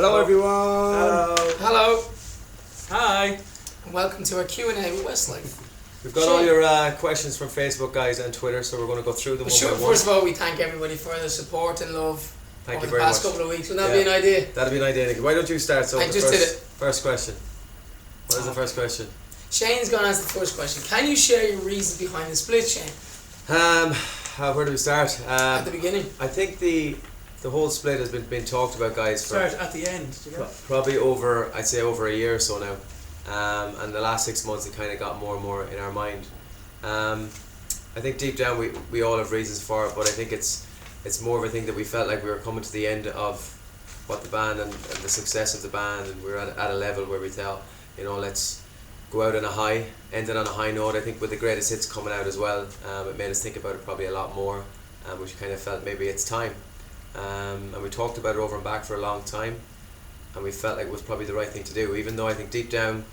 Hello everyone. Hello. Hi. And welcome to our Q&A with Westlife. We've got all your questions from Facebook, guys, and Twitter, so we're going to go through them one by one. First of all, we thank everybody for the support and love Thank over you the very past much. couple of weeks. Would that be an idea? That'd be an idea, Nicky. Why don't you start? So I just did it. First question. What is the first question? Shane's going to ask the first question. Can you share your reasons behind the split, Shane? Where do we start? At the beginning. I think the whole split has been talked about, guys, for Start at the end. probably over, I'd say, over a year or so now. And the last 6 months it kind of got more and more in our mind. I think deep down we all have reasons for it, but I think it's more of a thing that we felt like we were coming to the end of what the band and the success of the band, and we were at a level where we thought, let's go out on a high, end it on a high note. I think with the greatest hits coming out as well, it made us think about it probably a lot more, which kind of felt maybe it's time. And we talked about it over and back for a long time, and we felt like it was probably the right thing to do, even though I think deep down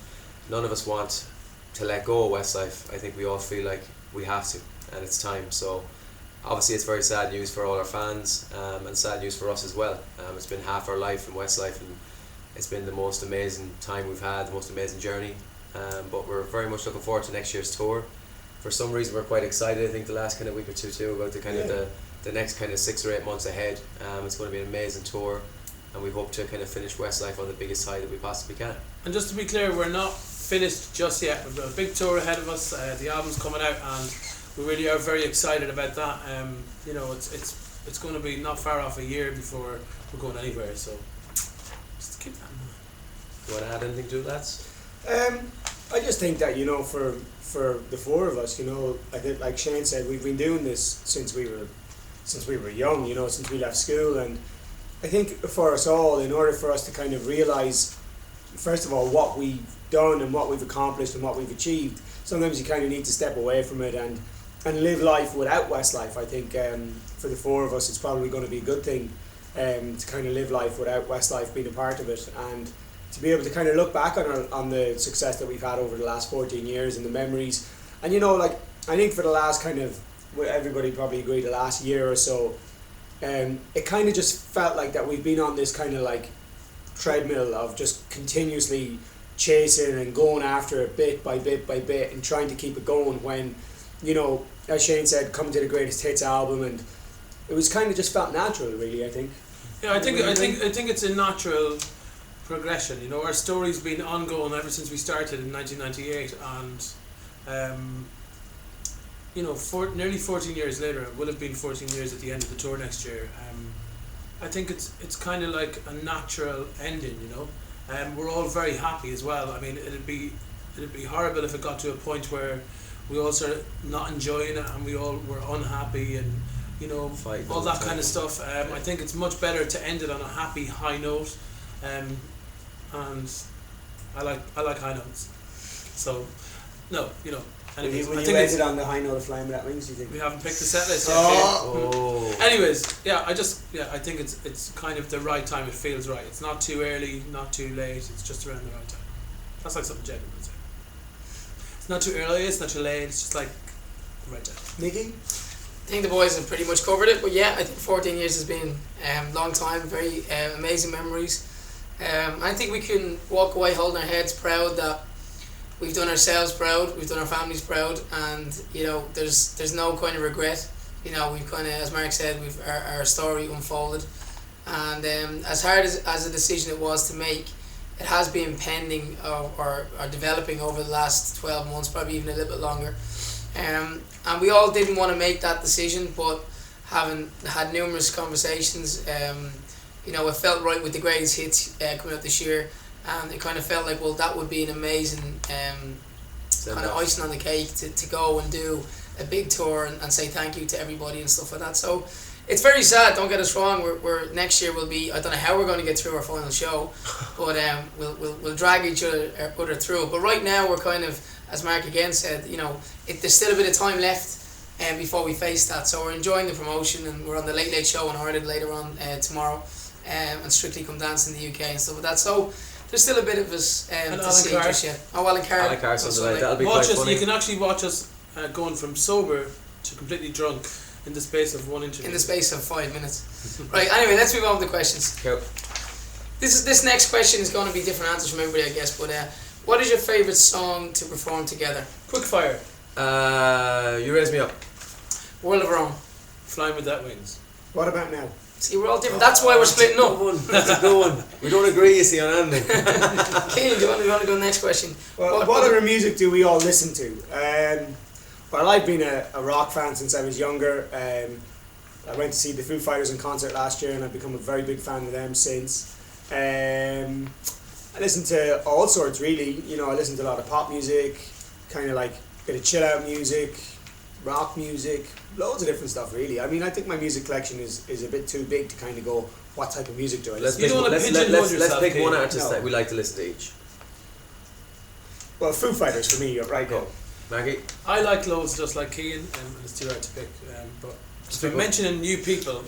none of us want to let go of Westlife. I think we all feel like we have to, and it's time. So obviously it's very sad news for all our fans, and sad news for us as well. It's been half our life in Westlife, and it's been the most amazing time we've had, the most amazing journey, but we're very much looking forward to next year's tour. For some reason we're quite excited, I think the last kind of week or two too, about the kind of the next kind of 6 or 8 months ahead. It's going to be an amazing tour, and we hope to kind of finish Westlife on the biggest high that we possibly can. And just to be clear, we're not finished just yet. We've got a big tour ahead of us. The album's coming out, and we really are very excited about that. It's going to be not far off a year before we're going anywhere. So just keep that in mind. You want to add anything to it, lads? I just think that for the four of us, I think, like Shane said, we've been doing this since we were young. Since we left school, and I think for us all, in order for us to kind of realise, first of all, what we've done and what we've accomplished and what we've achieved, sometimes you kind of need to step away from it and live life without Westlife. I think for the four of us, it's probably going to be a good thing to kind of live life without Westlife being a part of it, and to be able to kind of look back on the success that we've had over the last 14 years and the memories. And I think for the last kind of, everybody probably agree, the last year or so, it kind of just felt like that we've been on this kind of like treadmill of just continuously chasing and going after it bit by bit by bit and trying to keep it going, when, as Shane said, come to the greatest hits album, and it was kind of just felt natural, really, I think. Yeah, I think it's a natural progression. Our story's been ongoing ever since we started in 1998, and nearly 14 years later, it will have been 14 years at the end of the tour next year. I think it's kind of like a natural ending, we're all very happy as well. I mean, it'd be horrible if it got to a point where we all started not enjoying it and we all were unhappy and Fighting all that kind of stuff. I think it's much better to end it on a happy high note, and I like high notes. So anyways, When you ended on the high note of Flying Without Wings, you think? we haven't picked the set list yet. Oh. Anyways, I think it's kind of the right time. It feels right. It's not too early, not too late. It's just around the right time. That's like something Jaden would say. It's not too early. It's not too late. It's just like the right time. Nicky? I think the boys have pretty much covered it, but yeah, I think 14 years has been a long time, very amazing memories. I think we can walk away holding our heads proud that we've done ourselves proud, we've done our families proud, and there's no kind of regret. We've kind of, as Mark said, we've our story unfolded, and as hard as a decision it was to make, it has been pending or developing over the last 12 months, probably even a little bit longer. And we all didn't want to make that decision, but having had numerous conversations, it felt right with the greatest hits coming out this year, and it kind of felt like, well, that would be an amazing kind of icing on the cake to go and do a big tour and say thank you to everybody and stuff like that. So it's very sad, don't get us wrong, we're next year will be, I don't know how we're going to get through our final show, but we'll drag each other through it. But right now we're kind of, as Mark again said, there's still a bit of time left before we face that, so we're enjoying the promotion, and we're on the Late Late Show in Ireland later on tomorrow, and Strictly Come Dance in the UK and stuff like that. So there's still a bit of us to see just yet. Alan Carr Sunday. That'll be watch quite us. funny. You can actually watch us going from sober to completely drunk in the space of one interview. In the space of 5 minutes. Right, anyway, let's move on to the questions. Cool. This next question is going to be different answers from everybody, I guess. But what is your favourite song to perform together? Quick fire. You Raise Me Up. World of Our Own. Flying Without Wings. What about now? See, we're all different. That's why we're splitting up. That's a good one. We don't agree, you see, on anything. Keane, do you want to go to the next question? Well, what other music do we all listen to? Well, I've been a rock fan since I was younger. I went to see the Foo Fighters in concert last year, and I've become a very big fan of them since. I listen to all sorts, really. You know, I listen to a lot of pop music, kind of like a bit of chill out music, rock music, loads of different stuff, really. I mean, I think my music collection is a bit too big to kind of go, what type of music do I listen to? Let's pick one artist that we like to listen to each. Well, Foo Fighters for me, right, go. Maggie? I like loads just like Keane, and it's too hard to pick. But if I'm mentioning new people,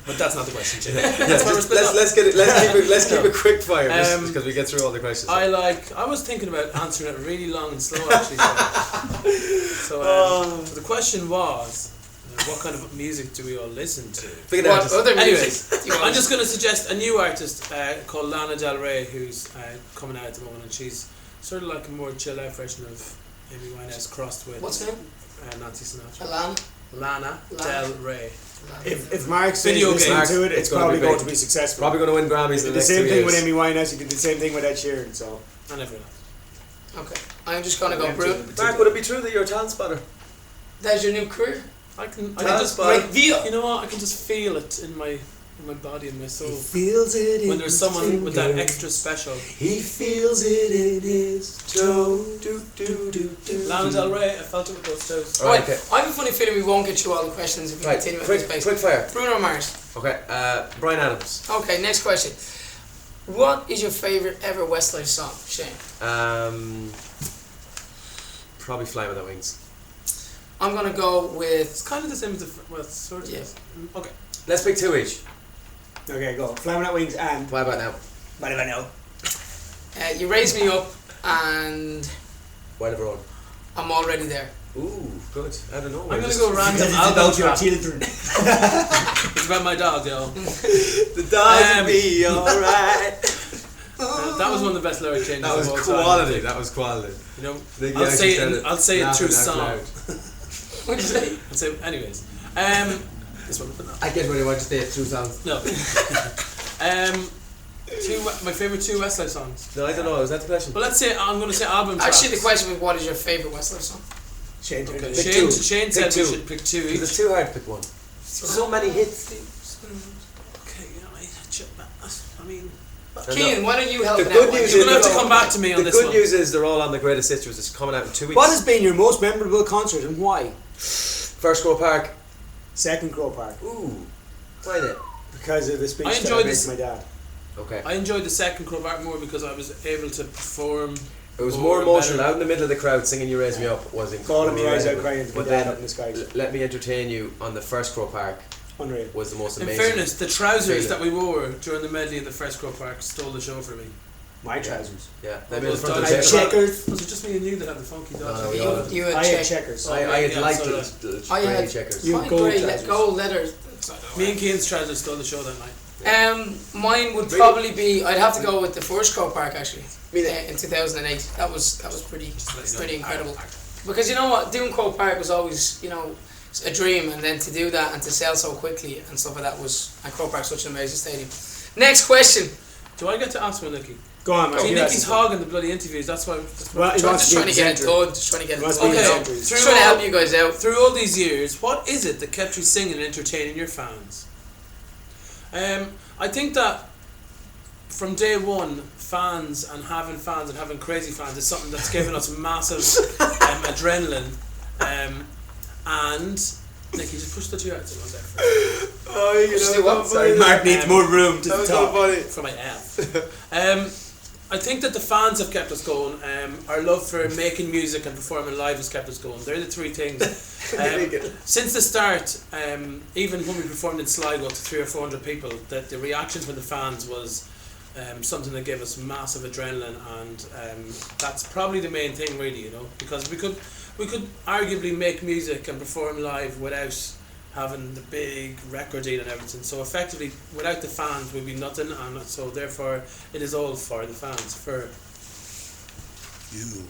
but that's not the question, Jim. Let's keep it quick fire, because we get through all the questions. I was thinking about answering it really long and slow, actually. So the question was, what kind of music do we all listen to? What other music? Anyways, I'm just going to suggest a new artist called Lana Del Rey, who's coming out at the moment, and she's sort of like a more chill out version of Amy Winehouse crossed with what's her name? Nancy Sinatra. Lana Del Rey. If Mark says Video listening games. to it, it's probably going to be successful. Probably going to win Grammys He in did the the next 2 same thing years. with Amy Winehouse, he did the same thing with Ed Sheeran, so... And everyone else. Okay. I'm just going to go Bruno. Mark, would it be true that you're a talent spotter? That's your new career? I can Talent just spotter. you know what? I can just feel it in my body and my soul. He feels it When there's someone with that extra special. He feels it in his toe. Lana Del Rey, I felt it with those toes. Right, okay. I have a funny feeling we won't get through all the questions if we Right, continue at quick, this pace. quick fire. Bruno Mars. Okay, Bryan Adams. Okay, next question. What is your favourite ever Westlife song, Shane? Probably Flying Without Wings. I'm going to go with... It's kind of the same as it's sort of. Yeah. Okay. Let's pick two each. Okay, go. Flying Without Wings and... What about now? What do I know? You Raise Me Up and Wild of Road. I'm Already There. Ooh, good. I don't know. I'm going to go random album track. children. It's about my dog, yo. The dog will be alright. That was one of the best lyric changes That was of all quality. time. That was quality. You know, They I'll actually say said it. I'll say it through laughing out song. loud. What did you say? I'll say, anyways. This one, but no. I get what you want to say it through sounds. No. My favourite two Westlife songs. No, I don't know. Was that the question? Well, let's say I'm going to say album tracks. Actually, the question was what is your favourite Westlife song? Shane, Okay. Pick Shane, two. Shane Pick said two. we should pick two Because each. it's too hard to pick one. So many hits. Okay, you know, I mean, Keane, why don't you help The me good out? news you're going to is- have to come back to me on The this good one. news is they're all on the Greatest Hits, which is coming out in 2 weeks. what has been your most memorable concert and why? First Grove Park. Second Crow Park. Ooh. Why then? Because of the speech I that I enjoyed made this- to my dad. Okay. I enjoyed the second Crow Park more because I was able to perform. It was more more emotional. better. Out in the middle of the crowd singing You Raise Me Up was incredible. Calling me eyes out crying to my But dad then, up in the skies. let me entertain you on the First Crow Park Unreal. was the most In amazing. fairness, the trousers feeling. that we wore during the medley in the first Crow Park stole the show for me. My trousers. Yeah. They All made the those front of dogs. the I had table. checkers. Was it just me and you that had the funky dogs? No, we all had- You had I had check. checkers. I had Yeah, light so little I grey had- checkers. You- Fine gold grey, trousers. gold leather. Me and Keane's trousers stole the show that night. Mine would Really? probably be. I'd have to go with the first Crow Park actually. Me In 2008, that was pretty Just pretty let you know. incredible. Because you know what, doing Crow Park was always a dream, and then to do that and to sell so quickly and stuff like that was. And Crow Park's such an amazing stadium. Next question. Do I get to ask one, Nicky? Go on, man. See, you Nicky's ask. hogging the bloody interviews. That's why. Well, he wants Just to be trying to get it presenter. done. Just trying to get it Must done. be Okay. presenter. Through Just trying to help you guys out. Through all these years, what is it that kept you singing and entertaining your fans? I think that from day one, fans and having crazy fans is something that's given us massive adrenaline. And Nicky, just push the two out to one there Oh, you know, what? Sorry, Mark needs more room to That was so talk. funny. for my F. I think that the fans have kept us going. Our love for making music and performing live has kept us going. They're the three things. Since the start, even when we performed in Sligo to 300 or 400 people, that the reaction from the fans was something that gave us massive adrenaline, and that's probably the main thing, really, because we could arguably make music and perform live without having the big record deal and everything. So effectively, without the fans, we'd be nothing, and so therefore, it is all for the fans, for you.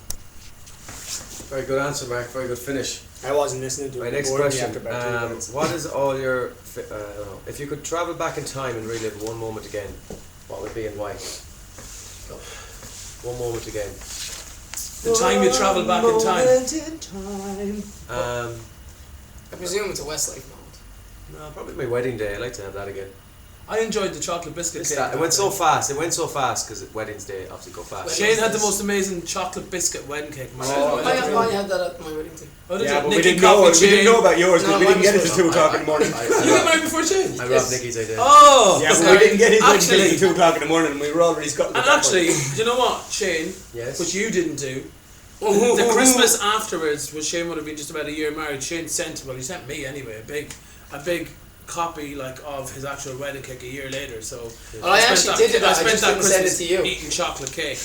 Very good answer, Mark. Very good finish. I wasn't listening to it. My next Bored me question. after about 2 minutes. What is all your... if you could travel back in time and relive one moment again, what would it be and why? One moment again. The time you travel back in time. I presume it's a Westlife moment. No, probably my wedding day. I'd like to have that again. I enjoyed the chocolate biscuit cake. It went so fast. It went so fast because weddings day obviously go fast. Shane had the most amazing chocolate biscuit wedding cake. I had that at my wedding too. Oh, did Yeah, you? but we Nikki didn't know. copied We didn't Shane. know about yours because No, we didn't mine get it was- till 2 o'clock in the morning. You got married before Shane? I robbed Nicky's idea. Oh! Yeah, but Sorry. we didn't get it until Actually- 2 o'clock in the morning and we were already scuttling. And actually, do you know what, Shane? Yes. Which you didn't do. The Christmas afterwards, when Shane would have been just about a year married, Shane sent, well, he sent me anyway, a big copy like of his actual wedding cake a year later. So Well, I actually did that. I spent just that didn't send it Christmas to you. eating chocolate cake,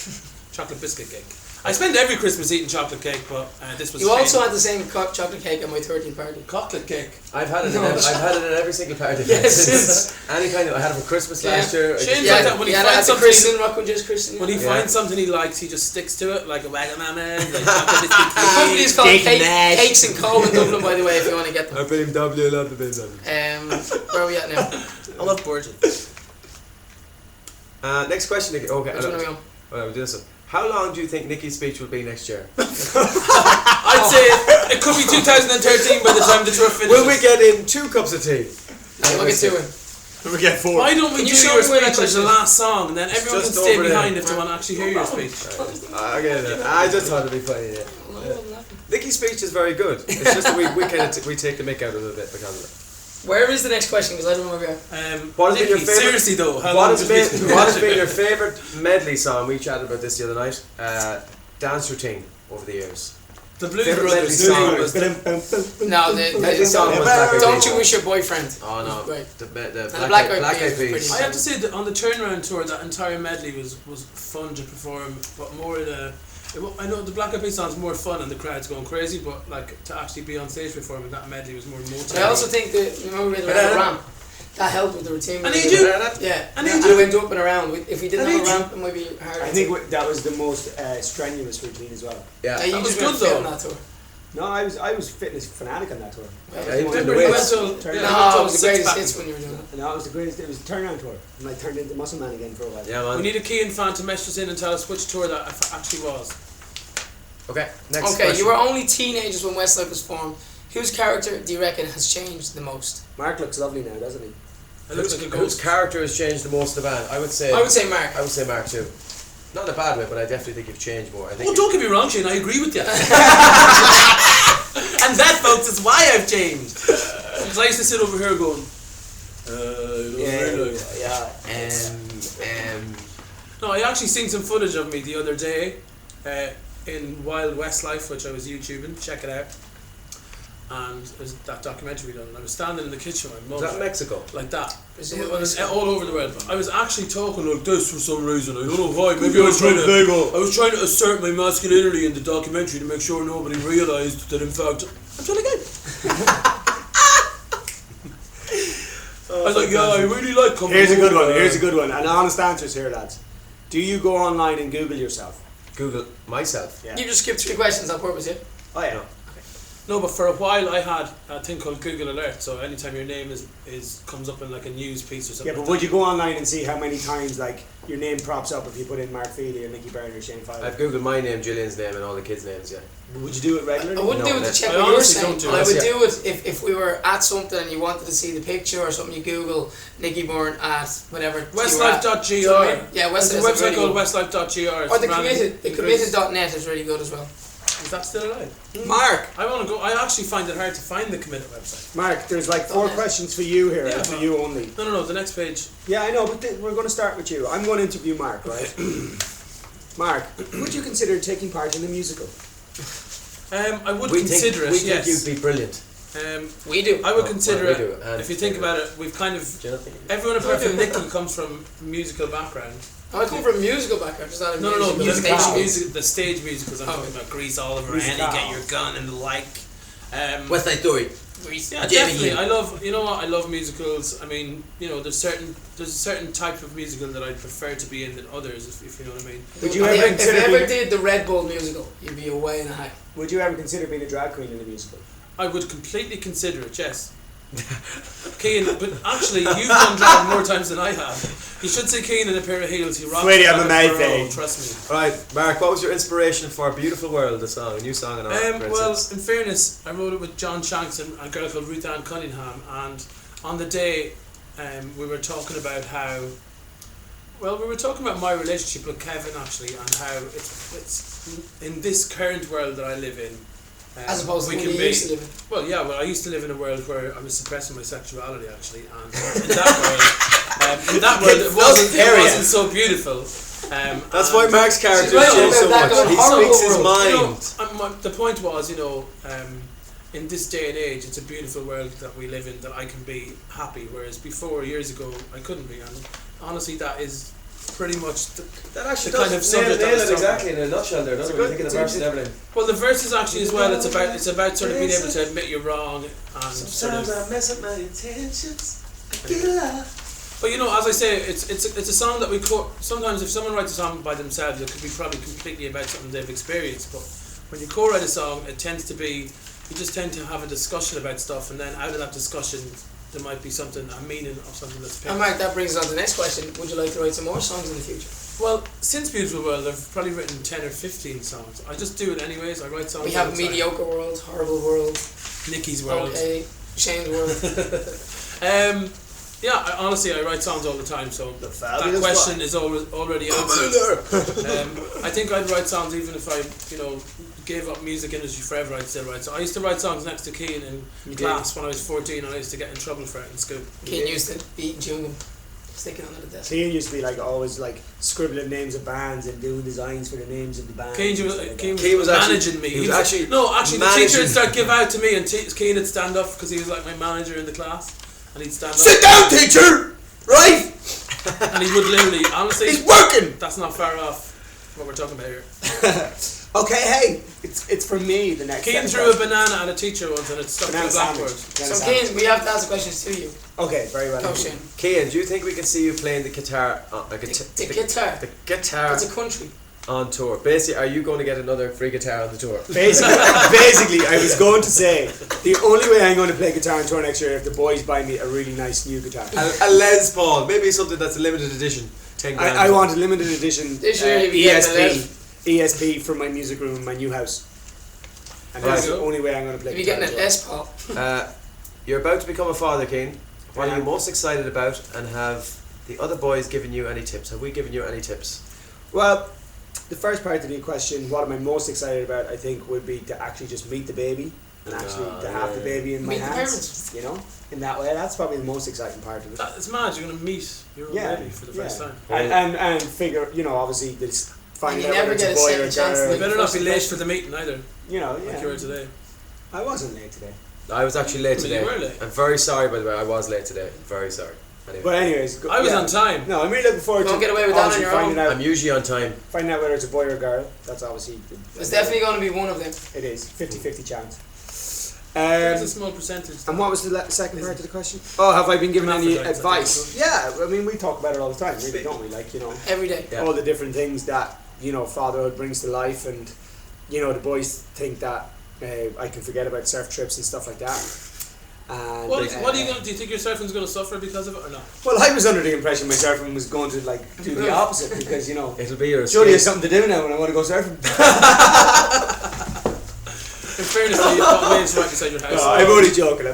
chocolate biscuit cake. I spend every Christmas eating chocolate cake, but this was. You Shane. also had the same chocolate cake at my 13th party. chocolate cake. I've had it. No. I've had it at every single party. Yes. Any kind of. I had it for Christmas Yeah. last year. Shane's Yeah, like that when he yeah, finds that's something. Kristen, Rock with just Kristen. When he Yeah. finds something he likes, he just sticks to it like a wagamama. Like chocolate biscuit The company is cake. called Steak and mash. Cakes and Co in Dublin, by the way, if you want to get them. I blame W. I love the business. Where are we at now? I love Virgin. Next question. Nicky. Okay. Which one are we on? Well, we'll do this one. How long do you think Nicky's speech will be next year? I'd say it could be 2013 by the time the tour finishes. Will we get in 2 cups of tea? Look at two. We get 4. Why don't we Can do you show your me where that speech as the question is? last song, and then everyone can just stay over there. behind if they want to actually hear your speech? I get it. I just thought it'd be funny. Yeah. Nicky's speech is very good. It's just that we kind of we take the mick out of it a bit because of it. Where is the next question? Because I don't know where we are. What has been your Nikki, favourite- seriously though, how What long has was your speech? been what has been your favourite medley song? We chatted about this the other night. Dance routine over the years. The Blues Favourite Brothers medley song thing was No, the Medley song was Black Eyed Don't Peas. You Wish Your Boyfriend. Oh no, Right. the Black Eyed Black Peas Eyed was Peas. I have to say that on the turnaround tour, that entire medley was fun to perform, but more in a. I know the Black Eyed Peas song's more fun and the crowd's going crazy, but like to actually be on stage performing that medley was more motivating. I also think that, you remember we had the ramp? That helped with the routine. And he do. Yeah, And and he it do. went up and around. If we didn't And have a he do. ramp, it might be harder. I think that was the most strenuous routine as well. Yeah. You that was just good went fit though. on that tour. No, I was fitness fanatic on that tour. Well, Yeah, he was Remember doing he the went weights. to Yeah, No, it was the six greatest pack. hits when you were doing that. No, it was the greatest. It was a turnaround tour, and I turned into Muscle Man again for a while. Yeah, We man. need a Keane fan to message us in and tell us which tour that actually was. Okay, next Okay, question. you were only teenagers when Westlife was formed. Whose character do you reckon has changed the most? Mark looks lovely now, doesn't he? It looks like a Whose ghost. character has changed the most in the band? I would say. I would say Mark. I would say Mark too. Not in a bad way, but I definitely think you've changed more. I think. Oh, don't get me wrong, Shane, I agree with you. And that, folks, is why I've changed. Because I used to sit over here going, No, I actually seen some footage of me the other day in Wild Westlife, which I was YouTubing. Check it out. And there's that documentary done. And I was standing in the kitchen with my Is mum. that Mexico? Like that. Brazil, It was all over the world. I was actually talking like this for some reason. I don't know why. Maybe Maybe I was trying to. bagel. I was trying to assert my masculinity in the documentary to make sure nobody realised that in fact I'm trying to get. I was like, yeah, I really like coming. Here's a good home, one. Here's a good one. And honest answers here, lads. Do you go online and Google yourself? Google myself. Yeah. You just skipped 3 questions on purpose, yeah? Oh yeah. No. No, but for a while I had a thing called Google Alert. So anytime your name is comes up in like a news piece or something. Yeah, but would you go online and see how many times like your name props up if you put in Mark Feely or Nicky Byrne or Shane Fowler? I've googled my name, Gillian's name, and all the kids' names. Yeah. Would you do it I regularly? wouldn't No, do it to that's- check I what you were honestly saying, don't do but I it. would Yeah. do it if we were at something and you wanted to see the picture or something. You Google Nicky Byrne at whatever. Westlife.gr. Yeah, There's a Westlife. website called Westlife.gr. Or the committed. The committed.net is really good as well. Is that still alive? Mark. I want to go. I actually find it hard to find the committed website. Mark, there's like 4 questions for you here, Yeah, and for but- you only. No. The next page. Yeah, I know, but we're going to start with you. I'm going to interview Mark, right? Mark, would you consider taking part in the musical? I would We consider think, it. We Yes. think you'd be brilliant. We do. I would Oh, consider well, we it. do, and- If you think about it, we've kind of Do you not think? everyone apart from Nicky comes from musical background. I come from a musical background, just not a No, musical. the Music stage music. music, the stage musicals. I'm Oh. talking about Grease, Oliver, Musical. Annie, Get Your Gun, and the like. West Side Story. Yeah, definitely. I love. You know what? I love musicals. I mean, you know, there's a certain type of musical that I prefer to be in than others. If you know what I mean. Would you I ever think if consider you ever being, did the Red Bull musical, you'd be away in a high. would you ever consider being a drag queen in a musical? I would completely consider it. Yes. Keane, but actually, you've done drag more times than I have. You should see Keane in a pair of heels. He rocks. Sweetie, I'm like a mate, girl, babe. Trust me. Right, Mark, what was your inspiration for Beautiful World, the song, a new song on our Well, in fairness, I wrote it with John Shanks and a girl called Ruth Ann Cunningham, and on the day, we were talking about how. Well, we were talking about my relationship with Kevin actually, and how it's in this current world that I live in. As opposed to we when can you used to live in. Well, yeah. Well, I used to live in a world where I was suppressing my sexuality actually, and in that world, it wasn't so beautiful. That's why Mark's character She's right changed so about that much. He going speaks his horrible. mind. The point was, in this day and age, it's a beautiful world that we live in that I can be happy, whereas before, years ago, I couldn't be. And honestly, that is pretty much That actually the kind of subject I was talking exactly in a nutshell there, doesn't it? When you think of the verse and everything. Well, the verses actually as well. It's about sort of being able to admit you're wrong and sort of. I mess up my intentions. I get lost. But as I say, it's a song that we sometimes if someone writes a song by themselves, it could be probably completely about something they've experienced. But when you co-write a song, it tends to be you just tend to have a discussion about stuff, and then out of that discussion, there might be a meaning of something that's picked. And Mark, that brings us on to the next question. Would you like to write some more songs in the future? Well, since Beautiful World, I've probably written 10 or 15 songs. I just do it anyways. I write songs. We have all the time. Mediocre World, Horrible World, Nikki's World. Okay, Shane's World. Yeah, honestly, I write songs all the time, so that fabulous question is already answered. I think I'd write songs even if I, gave up music industry forever. I'd still write. So I used to write songs next to Keane in class when I was 14, and I used to get in trouble for it in school. Keane used to be chewing them, sticking under the desk. Keane used to be always scribbling names of bands and doing designs for the names of the bands. Keane was was actually- managing me. he was actually the teacher would start give out to me, and Keane would stand up because he was like my manager in the class, and he'd stand up. Sit down, teacher! Right? And he would literally, honestly, He's working! that's not far off what we're talking about here. Okay, hey, it's for me the next. Keane threw a banana at a teacher once, and it stuck to Banana the blackboard. sandwich. So Keane, we have to ask the questions to you. Okay, very well. Go Shane. Kian, do you think we can see you playing the guitar The guitar. the guitar It's a country. on tour? Basically, are you going to get another free guitar on the tour? Basically, I was going to say the only way I'm going to play guitar on tour next year if the boys buy me a really nice new guitar. A Les Paul, maybe something that's a limited edition. 10 grand. I want a limited edition This year he'll be getting ESP from my music room in my new house. And that's the only way I'm going to play If you're guitar. getting an as well. Les Paul. You're about to become a father, Keane. What I are you am. most excited about, and have the other boys given you any tips? Have we given you any tips? Well, the first part of the question, what am I most excited about, I think would be to actually just meet the baby and actually to have the baby in my Meet the hands. In that way, that's probably the most exciting part of it. It's mad, you're going to meet your own baby for the first time. And figure, obviously, this finding And out you whether never it's a get a boy or a second chance to girl. You better not be late for the meeting either, Yeah. like you were today. I wasn't late today. I was actually late Well, today. you were late. I'm very sorry, by the way. I was late today. Very sorry. Anyway. But anyways, I was on time. No, I'm really looking forward Don't to get away with that on obviously your finding I'm usually on time. finding out whether it's a boy or a girl. That's obviously It's definitely going to be one of them. it is 50-50 chance. There's a small percentage. And what was the second part of the question? Oh, have I been given any Hermaphrodites, advice? Yeah, I mean we talk about it all the time, really, don't we? Every day. Yeah. All the different things that fatherhood brings to life, and the boys think that I can forget about surf trips and stuff like that. And What are you going? Do you think your surfing's going to suffer because of it or not? well, I was under the impression my surfing was going to do the opposite because It'll be your surely escape. there's something to do now when I want to go surfing. In fairness, though, you've got waves right beside your house. No, I'm only joking. No,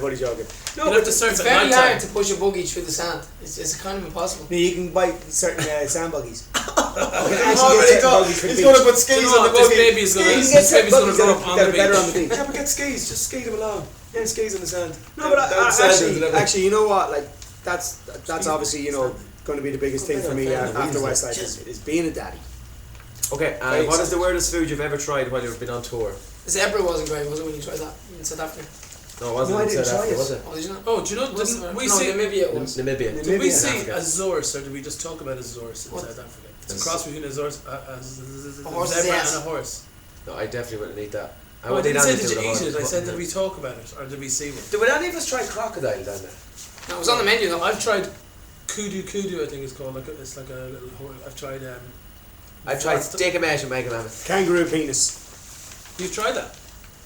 You'd have to surf It's at very night hard time. to push a buggy through the sand. It's kind of impossible. you can buy certain sand buggies. He's going to put skis on the This buggy. baby's going You can get to buggies grow up on that the are better on beach. the beach. Yeah, but get skis. Just skate him along. Yeah, skis in the sand. No, but Down the sand and actually, you know what? That's obviously going to be the biggest thing for me after Westlife is being a daddy. Okay, and what is the weirdest food you've ever tried while you've been on tour? Zebra wasn't great, was it, when you tried that in South Africa? No, it wasn't No, I in didn't South try Africa, it. was it? Oh, did you not? Oh, do you know? Didn't we no, see? Namibia it was. Namibia. Did we Namibia. see Africa. a Zorse, or did we just talk about a Zorse in What? South Africa? It's a cross between a Zorse, horse zebra and and a horse. No, I definitely wouldn't eat that. I I would didn't eat say anything did you with a eat it. I horse. said did we talk about it or did we see one? Did any of us try crocodile down there? No, it was on the menu though. I've tried kudu. I think it's called. It's like a little. I've tried. I've tried steak and mash and make a mammoth. Kangaroo penis. You've tried that?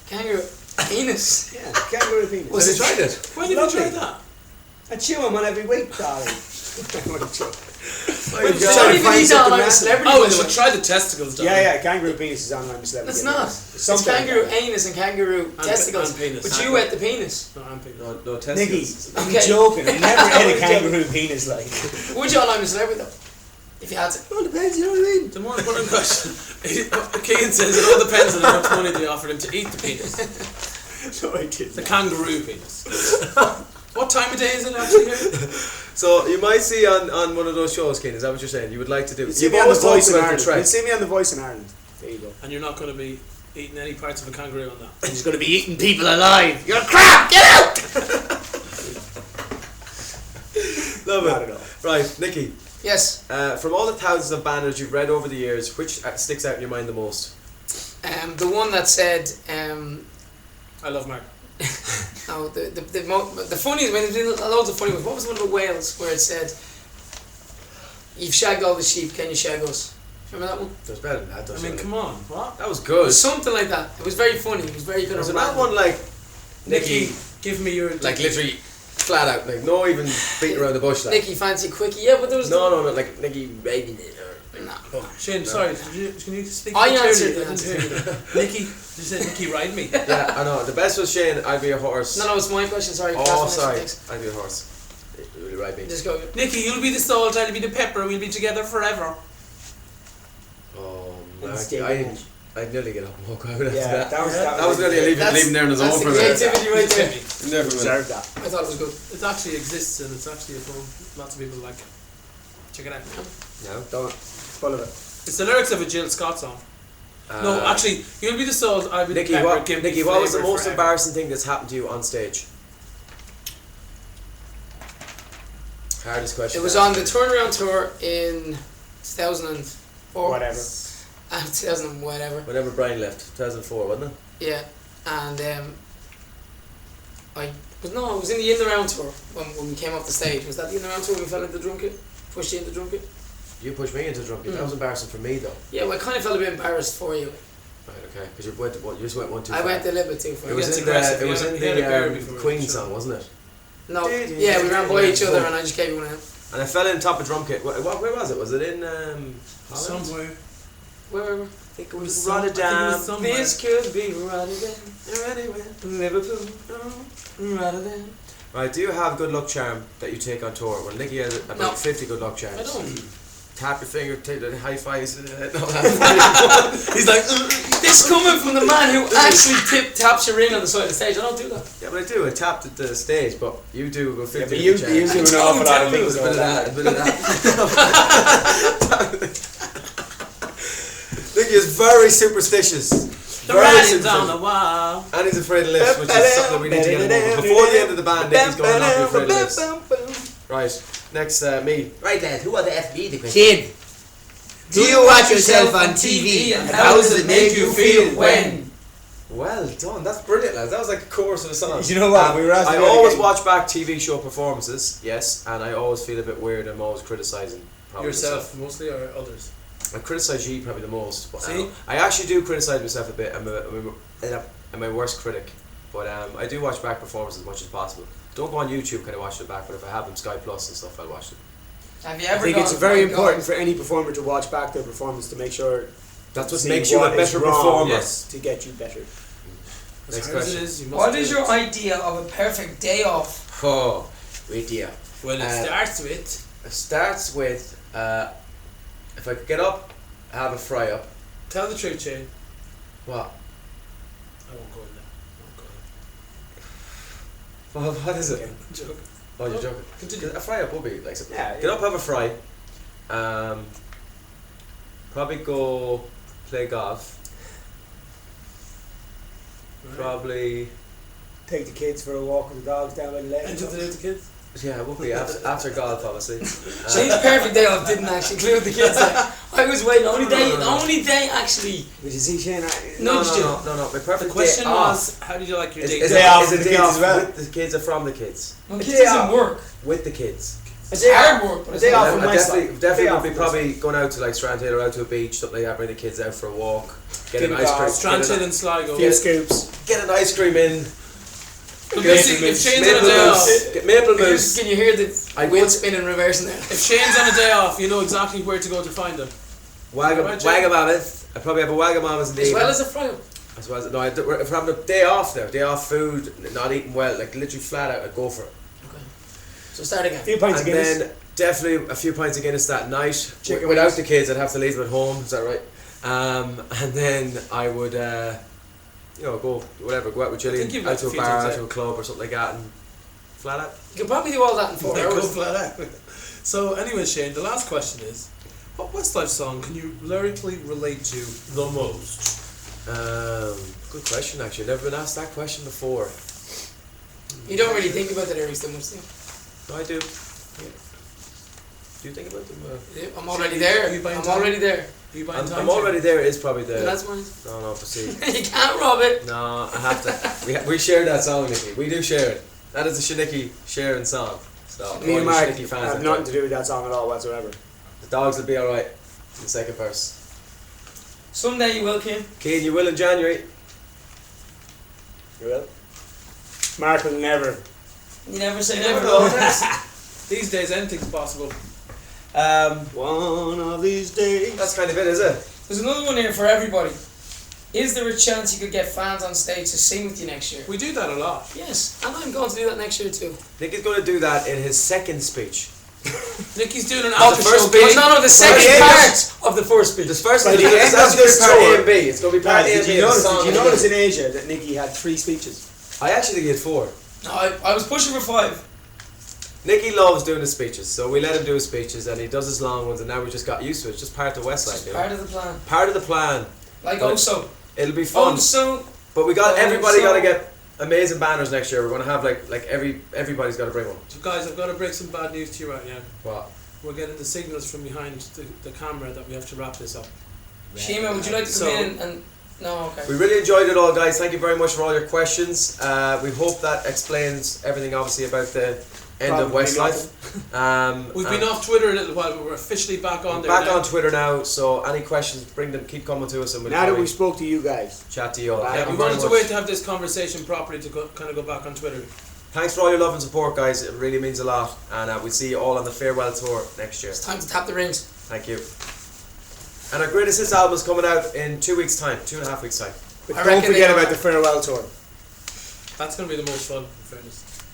Kangaroo penis. Yeah, kangaroo penis. Have you tried it? When have you Lovely. tried that? I chew them on every week, darling. Wait, You God. don't even Find eat that something like a random. celebrity. Oh, by and the you way. try the testicles, darling. Yeah, kangaroo penis is online celebrity. It's not. Something It's kangaroo like that. anus and kangaroo testicles. and penis. But you ate the penis. No, I'm penis. No Nicky, testicles. I'm Okay. joking. I never ate a kangaroo penis like. Would you online a celebrity though? If you had to. Well, depends, you know what I mean? The more important question. Keane says it all depends on how much money they offered him to eat the penis. No, I didn't. The kangaroo penis. What time of day is it actually here? So you might see on one of those shows, Keane, is that what you're saying? You would like to do? You see You've me on the always talked Voice in about the Ireland. trek. You see me on the Voice in Ireland. There you go. And you're not going to be eating any parts of a kangaroo on that. He's going to be eating people alive. You're crap. Get out. Love Not it. at all. Right, Nicky. Yes. From all the thousands of banners you've read over the years, which sticks out in your mind the most? The one that said, I love Mark. no, the funniest, when there's been loads of funny ones. What was one of the Wales where it said, "You've shagged all the sheep, can you shag us?" Remember that one? There's better than that, I don't mean, you? come on. What? That was It good. was something like that. It was very funny. It was very good. Was of there not one like Nicky, give me your... like literally flat out, like no even beating around the bush, like Nicky fancy quickie. Yeah, but there was no, like Nicky baby. Nah. Shane, sorry, can you speak I clearly? answered I didn't hear you. Nicky, you said Nicky ride me. Yeah, I know. The best was Shane. I'd be a horse. No, it's my question. Sorry. Oh, Catherine, sorry. thanks. I'd be a horse. Really right, me. Just go. Nicky, you'll be the salt, I'll be the pepper, we'll be together forever. Oh, And Mark, stay I'd nearly get up and walk out after Yeah, that. that That was nearly leaving there on his own That's for the a minute. creativity right there. Never mind. Deserve that. I thought it was good. It actually exists and it's actually a film. Lots of people like it. Check it out. No. Don't. Full of it. It's the lyrics of a Jill Scott song. No, actually, you'll be the salt, I'll be Nicky, the pepper. what? Give me Nicky, what was the flavour most forever. embarrassing thing that's happened to you on stage? Hardest question. It was on the turnaround tour in 2004. Whatever. 2000 whatever. Whenever Brian left, 2004, wasn't it? Yeah, and it was in the round tour when we came off the stage. Was that the in the round tour when we fell into the drum kit? Pushed you into the drum kit? You pushed me into drunk. That was embarrassing for me though. Yeah, well, I kind of felt a bit embarrassed for you. Right, okay. Because you just went one too I far. went a little bit too far. It was Gets in aggressive. the, it was He in had a beer the before, Queen sure. song, wasn't it? No, yeah, we ran by each other and I just gave you one out. And I fell in top of drum kit. Where was it? Was it in Holland? Somewhere. Where? I think it was Some- I think it Rotterdam. was somewhere. This could be Rotterdam, Or anywhere. Liverpool, Rotterdam. Right, do you have good luck charm that you take on tour? Well, Nicky has about No. 50 good luck charms. I don't. Tap your finger, take the high fives. No, He's like, This coming from the man who actually taps your ring on the side of the stage. I don't do that. yeah, but I do. I tapped at the stage, but you do go 50 Yeah, but good you charms. do an awful lot of things. A bit of that, a bit of that. Nicky is very superstitious. the Very writing's superstitious. on the wall. And he's afraid of lifts, which is something that we need to get him over. Before the end of the band, Nicky's going to not be afraid of lifts. Right, next, me. Right, lad, who are the FB? The question? Kid, do you watch yourself on TV and how does it make you feel when? Well done, that's brilliant, lads. That was like a chorus of a song. You know what? We were asking I about always again. watch back TV show performances, yes, and I always feel a bit weird. I'm always criticising Yourself, mostly, or others? I criticise you probably the most. But, See? I actually do criticise myself a bit. I'm my worst critic. But I do watch back performances as much as possible. Don't go on YouTube kind of watch it back, but if I have them Sky Plus and stuff, I'll watch it. Have you I ever think gone, it's very my God, important for any performer to watch back their performance to make sure That's what see makes you a what is better wrong, performer. Yes. to get you better. As Next hard as question. it is, you must What do is it. your idea of a perfect day off? Oh, great deal. Well, it Uh, starts with... It starts with if I could get up, have a fry up. Tell the truth, Shane. What? I won't go in there. I won't go in. What is it? I'm joking. Oh, you're joking. Continue. A fry up would be like something. Yeah, Get up, have a fry. Probably go play golf. Right. Probably Take the kids for a walk with the dogs down by the lake. Anything to do with the kids? Yeah, it won't be after golf, obviously. Shane's perfect day off didn't actually include the kids there. I was waiting. Only day actually. Did you see Shane? No, Nudged you. no. My perfect The question day off. was, how did you like your Is, day? is, Day it, off is with it the day kids off as well? with the kids or from the kids? Well, A kids day doesn't off. work. With the kids. It's hard work, but A it's day not- off from I Westlife. definitely Day would off be from probably going out to like Strandhill or out to a beach, something like that, bring the kids out for a walk, get an ice cream, Strandhill and Sligo. Few scoops. get an ice cream in, But basically, if Shane's on a day off, get maple mousse. Can you hear the I wheel put- spinning reversing there? if Shane's on a day off, you know exactly where to go to find them. Right, Jay? Wagamama's. I probably have a Wagamama's in the As well evening. as a fry up. As well as no, if I'm having a day off now, day off food, not eating well, like literally flat out, I'd go for it. Okay. So start again. A few pints of And Guinness. then definitely a few pints of Guinness that night. Chicken Without wings. the kids, I'd have to leave them at home. Is that right? And then I would, go whatever, go out with I think Gillian, you've out got to a a few bar, things out to a club or something like that, and flat out. You could probably do all that in 4 Go hours. flat out. So anyway, Shane, the last question is, what Westlife song can you lyrically relate to the most? Good question. Actually, never been asked that question before. You don't really think about the lyrics that much, do you? No, I do. Do you think about them? Yeah, I'm already there. You buying I'm time? already there. Are you buying time? I'm already there. Is probably the. And that's mine. No, proceed. You can't rob it. No, I have to. We share that song, Nicky. We do share it. That is a Shaniki sharing song. So, Me all and you Mark Shaniki fans have out nothing there. to do with that song at all whatsoever. The dogs will be alright in the second verse. Someday you will, Kim. Keane, you will in January. You will? Mark will never. You never say You never. never know. These days, anything's possible. One of these days. That's kind of it, is it? There's another one here for everybody. Is there a chance you could get fans on stage to sing with you next year? We do that a lot. Yes, and I'm going to do that next year too. Nick is going to do that in his second speech. Nicky's doing an Oh, after the first show bit- gig. No, the second the end part of the first speech. This first By one, the end it's of actually this part tour- A and B. It's going to be part A and B. Did you of the notice? song. Did you notice in Asia that Nicky had 3 speeches? I actually think he had 4. No, I was pushing for 5. Nicky loves doing his speeches, so we let him do his speeches, and he does his long ones, and now we just got used to it. It's just part of Westlife. You know? Part of the plan. Part of the plan. Like But also. It'll be fun. Also. But we got Oh, everybody so- got to get amazing banners next year. We're going to have everybody's got to bring one. So guys, I've got to break some bad news to you right now. What? We're getting the signals from behind the camera that we have to wrap this up. Shima, would you like to come So- in and... No, okay. We really enjoyed it all, guys. Thank you very much for all your questions. We hope that explains everything, obviously, about the end of Probably Westlife. We've been off Twitter a little while, but we're officially back on there Back now. on Twitter now, so any questions, bring them, keep coming to us, and we'll Now that probably we spoke to you guys. chat to you all. Yeah, Yeah, Thank we you very wanted to much. wait to have this conversation properly to kind of go back on Twitter. Thanks for all your love and support, guys. It really means a lot, and we'll see you all on the farewell tour next year. It's time to tap the rings. Thank you. And our greatest hits album is coming out in 2 weeks' time, 2.5 weeks' time. But I don't reckon forget they- about the farewell tour. That's going to be the most fun, in fairness.